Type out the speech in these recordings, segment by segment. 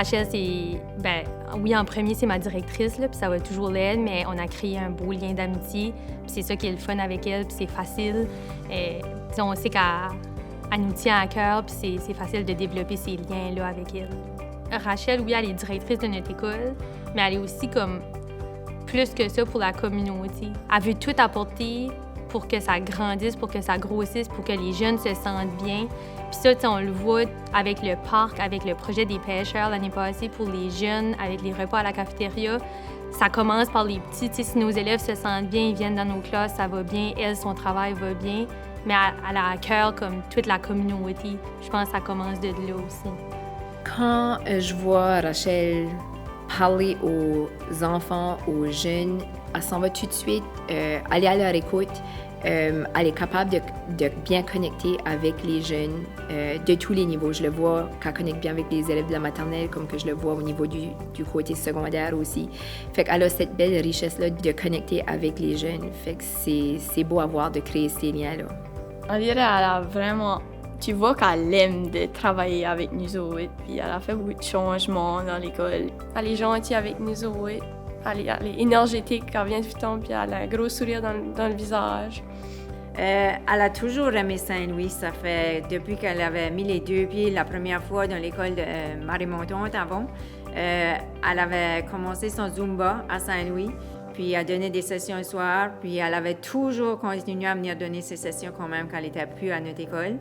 Rachel, oui, en premier, c'est ma directrice, là, puis ça va toujours l'être, mais on a créé un beau lien d'amitié, puis c'est ça qui est le fun avec elle, puis c'est facile. On sait qu'elle nous tient à cœur, puis c'est facile de développer ces liens-là avec elle. Rachel, oui, elle est directrice de notre école, mais elle est aussi comme plus que ça pour la communauté. Elle veut tout apporter pour que ça grandisse, pour que ça grossisse, pour que les jeunes se sentent bien. Puis ça, on le voit avec le parc, avec le projet des pêcheurs l'année passée pour les jeunes, avec les repas à la cafétéria. Ça commence par les petits. Si nos élèves se sentent bien, ils viennent dans nos classes, ça va bien, elle, son travail va bien. Mais elle a à cœur comme toute la communauté. Je pense que ça commence de là aussi. Quand je vois Rachel parler aux enfants, aux jeunes, elle s'en va tout de suite aller à leur écoute. Elle est capable de bien connecter avec les jeunes de tous les niveaux. Je le vois qu'elle connecte bien avec les élèves de la maternelle, comme que je le vois au niveau du côté secondaire aussi. Fait qu'elle a cette belle richesse-là de connecter avec les jeunes. Fait que c'est beau à voir de créer ces liens-là. On dirait qu'elle a vraiment... Tu vois qu'elle aime de travailler avec nous autres, puis elle a fait beaucoup de changements dans l'école. Elle est gentille avec nous autres. Elle est énergétique quand elle vient du temps, puis elle a un gros sourire dans le visage. Elle a toujours aimé Saint-Louis. Ça fait depuis qu'elle avait mis les 2 pieds la première fois dans l'école de Marie-Montante avant. Elle avait commencé son Zumba à Saint-Louis, puis elle donnait des sessions le soir, puis elle avait toujours continué à venir donner ses sessions quand même quand elle n'était plus à notre école.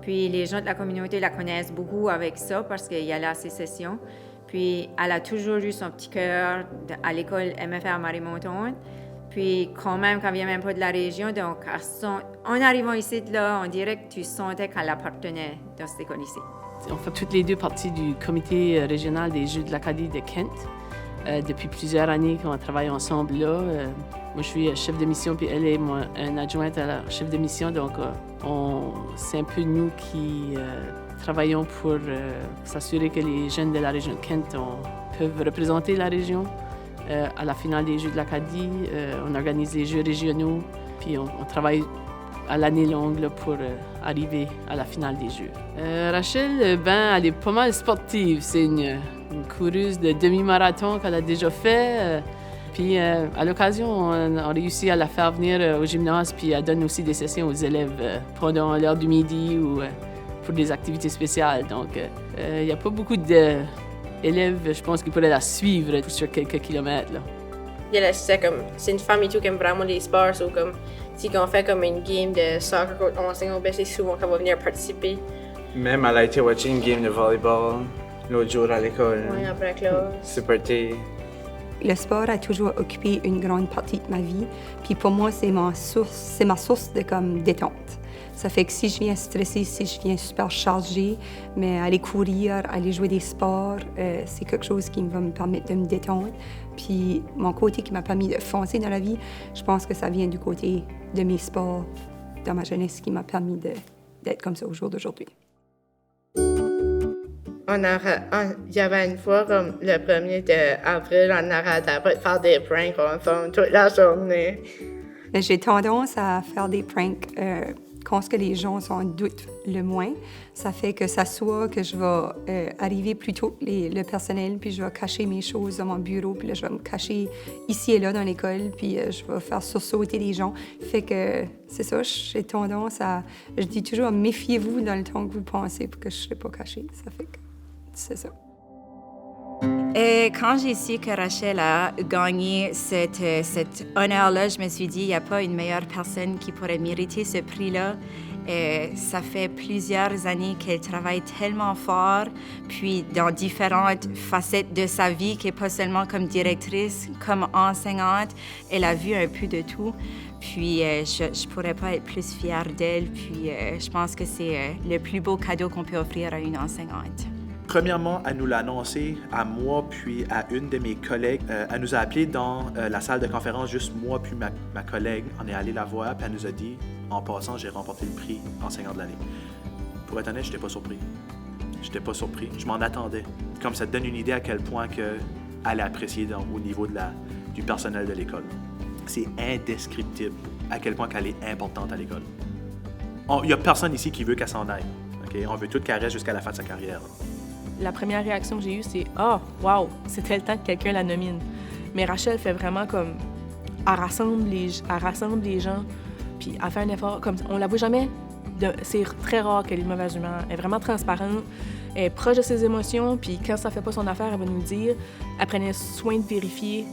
Puis les gens de la communauté la connaissent beaucoup avec ça parce qu'il y a là ses sessions. Puis elle a toujours eu son petit cœur à l'école MFR Marie-Montante. Puis quand même, quand elle vient même pas de la région, donc en arrivant ici, là, on dirait que tu sentais qu'elle appartenait dans cette école ici. On fait toutes les deux partie du comité régional des Jeux de l'Acadie de Kent. Depuis plusieurs années qu'on travaille ensemble là. Moi, je suis chef de mission, puis elle est une adjointe à la chef de mission. Donc, c'est un peu nous qui travaillons pour s'assurer que les jeunes de la région de Kent peuvent représenter la région. À la finale des Jeux de l'Acadie, on organise les Jeux régionaux, puis on travaille à l'année longue là, pour arriver à la finale des Jeux. Rachel, elle est pas mal sportive. C'est une coureuse de demi-marathon qu'elle a déjà fait. Puis à l'occasion, on réussit à la faire venir au gymnase, puis elle donne aussi des sessions aux élèves pendant l'heure du midi ou pour des activités spéciales. Donc, il n'y a pas beaucoup d'élèves, je pense, qui pourraient la suivre sur quelques kilomètres. Là. C'est une femme et tout qui aime vraiment les sports. So, comme, si on fait comme une game de soccer contre enseignant, c'est souvent qu'elle va venir participer. Même elle a été watcher une game de volleyball l'autre jour à l'école. Oui, après classe. Supporter. Le sport a toujours occupé une grande partie de ma vie. Puis pour moi, c'est ma source de comme détente. Ça fait que si je viens stressée, si je viens super chargée, mais aller courir, aller jouer des sports, c'est quelque chose qui va me permettre de me détendre. Puis mon côté qui m'a permis de foncer dans la vie, je pense que ça vient du côté de mes sports dans ma jeunesse qui m'a permis d'être comme ça au jour d'aujourd'hui. Il y avait une fois, comme le 1er avril, on arrêtait pas de faire des pranks ensemble toute la journée. J'ai tendance à faire des pranks quand les gens sont en doute le moins. Ça fait que ça soit que je vais arriver plus tôt que le personnel, puis je vais cacher mes choses dans mon bureau, puis là, je vais me cacher ici et là dans l'école, puis je vais faire sursauter les gens. Fait que c'est ça, j'ai tendance à... Je dis toujours, méfiez-vous dans le temps que vous pensez pour que je ne serai pas cachée. Ça fait que c'est ça. Quand j'ai su que Rachel a gagné cet honneur-là, je me suis dit, il n'y a pas une meilleure personne qui pourrait mériter ce prix-là. Ça fait plusieurs années qu'elle travaille tellement fort, puis dans différentes facettes de sa vie, qui n'est pas seulement comme directrice, comme enseignante. Elle a vu un peu de tout. Puis je ne pourrais pas être plus fière d'elle. Puis je pense que c'est le plus beau cadeau qu'on peut offrir à une enseignante. Premièrement, elle nous l'a annoncé à moi puis à une de mes collègues. Elle nous a appelés dans la salle de conférence, juste moi puis ma collègue. On est allé la voir puis elle nous a dit, en passant, j'ai remporté le prix enseignant de l'année. Pour être honnête, je n'étais pas surpris. Je m'en attendais. Comme ça te donne une idée à quel point elle est appréciée au niveau du personnel de l'école. C'est indescriptible à quel point elle est importante à l'école. Il n'y a personne ici qui veut qu'elle s'en aille. Okay? On veut tout qu'elle reste jusqu'à la fin de sa carrière. la première réaction que j'ai eue, c'est « Ah, wow, c'était le temps que quelqu'un la nomine. » Mais Rachel fait vraiment comme... Elle rassemble les gens, puis elle fait un effort. Comme on la voit jamais. C'est très rare qu'elle ait une mauvaise humeur. Elle est vraiment transparente. Elle est proche de ses émotions, puis quand ça fait pas son affaire, elle va nous le dire. Elle prenait soin de vérifier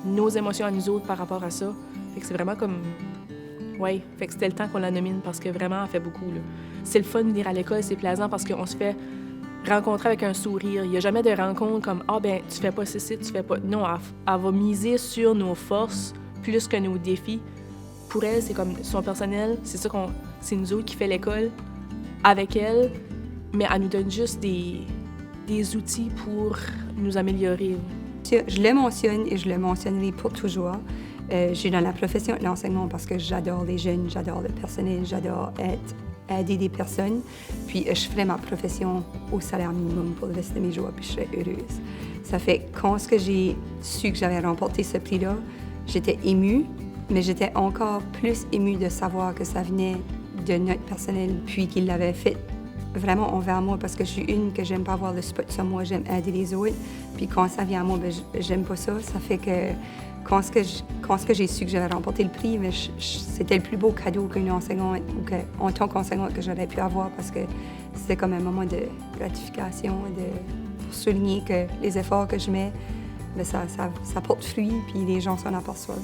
nos émotions à nous autres par rapport à ça. Fait que c'est vraiment comme... Ouais, fait que c'était le temps qu'on la nomine parce que vraiment, elle fait beaucoup, là. C'est le fun de venir à l'école, c'est plaisant parce qu'on se fait rencontrer avec un sourire. Il n'y a jamais de rencontre comme « Ah, ben tu fais pas ceci, tu fais pas... » Non, elle va miser sur nos forces plus que nos défis. Pour elle, c'est comme son personnel, c'est nous autres qui fait l'école avec elle, mais elle nous donne juste des outils pour nous améliorer. Je le mentionne et je le mentionnerai pour toujours. Je suis dans la profession de l'enseignement parce que j'adore les jeunes, j'adore le personnel, j'adore aider des personnes. Puis je ferai ma profession au salaire minimum pour le reste de mes jours, puis je serai heureuse. Ça fait quand j'ai su que j'avais remporté ce prix-là, j'étais émue, mais j'étais encore plus émue de savoir que ça venait de notre personnel, puis qu'il l'avait fait vraiment envers moi, parce que je suis une que j'aime pas avoir le spot sur moi, j'aime aider les autres. Puis quand ça vient à moi, ben, j'aime pas ça. Ça fait que quand j'ai su que j'avais remporté le prix, mais c'était le plus beau cadeau qu'une enseignante ou en tant qu'enseignante que j'aurais pu avoir, parce que c'était comme un moment de gratification, pour souligner que les efforts que je mets, ben, ça porte fruit, puis les gens s'en aperçoivent.